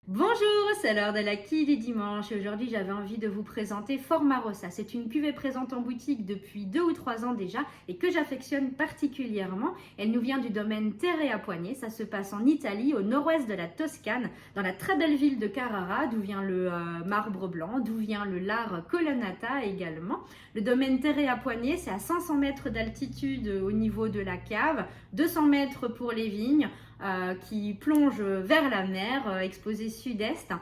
Bonjour, c'est l'heure de la quille du dimanche et aujourd'hui j'avais envie de vous présenter Forma Rossa. C'est une cuvée présente en boutique depuis 2 ou 3 ans déjà et que j'affectionne particulièrement. Elle nous vient du domaine Terre à Poignée, ça se passe en Italie, au nord-ouest de la Toscane, dans la très belle ville de Carrara, d'où vient le marbre blanc, d'où vient le lard Colonnata également. Le domaine Terre à Poignée, c'est à 500 mètres d'altitude au niveau de la cave, 200 mètres pour les vignes. Qui plonge vers la mer, exposé sud-est.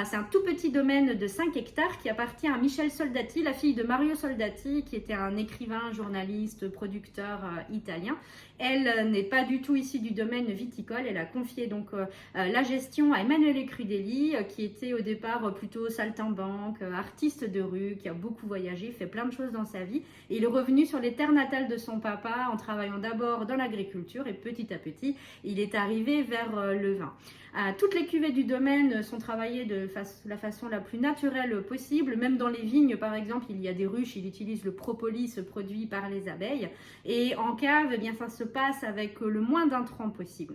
C'est un tout petit domaine de 5 hectares qui appartient à Michel Soldati, la fille de Mario Soldati, qui était un écrivain, journaliste, producteur italien. Elle n'est pas du tout issue du domaine viticole. Elle a confié donc la gestion à Emanuele Crudelli, qui était au départ plutôt saltimbanque, artiste de rue, qui a beaucoup voyagé, fait plein de choses dans sa vie. Et il est revenu sur les terres natales de son papa en travaillant d'abord dans l'agriculture et petit à petit, il est arrivé vers le vin. Toutes les cuvées du domaine sont travaillées de la façon la plus naturelle possible. Même dans les vignes, par exemple, il y a des ruches, il utilise le propolis produit par les abeilles. Et en cave, eh bien, ça se passe avec le moins d'intrants possible.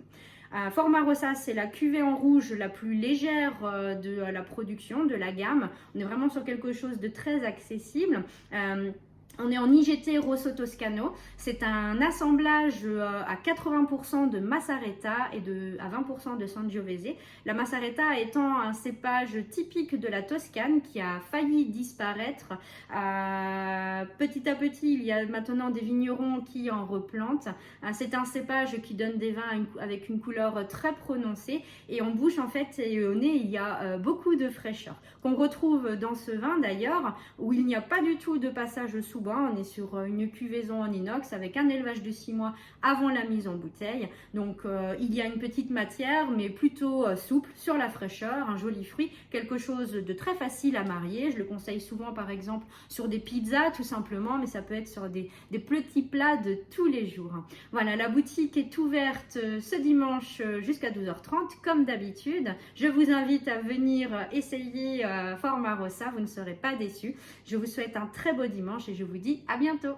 Forma Rossa, c'est la cuvée en rouge la plus légère de la production, de la gamme. On est vraiment sur quelque chose de très accessible. On est en IGT Rosso Toscano. C'est un assemblage à 80% de Massaretta et à 20% de Sangiovese. La Massaretta étant un cépage typique de la Toscane qui a failli disparaître. Petit à petit, il y a maintenant des vignerons qui en replantent. C'est un cépage qui donne des vins avec une couleur très prononcée. Et en bouche, en fait, et au nez, il y a beaucoup de fraîcheur. Qu'on retrouve dans ce vin d'ailleurs, où il n'y a pas du tout de passage sous. On est sur une cuvaison en inox avec un élevage de 6 mois avant la mise en bouteille. Donc il y a une petite matière mais plutôt souple sur la fraîcheur, un joli fruit, quelque chose de très facile à marier. Je le conseille souvent par exemple sur des pizzas tout simplement, mais ça peut être sur des petits plats de tous les jours. Voilà, la boutique est ouverte ce dimanche jusqu'à 12h30 comme d'habitude. Je vous invite à venir essayer Forma Rossa, vous ne serez pas déçus. Je vous souhaite un très beau dimanche et je vous dis à bientôt.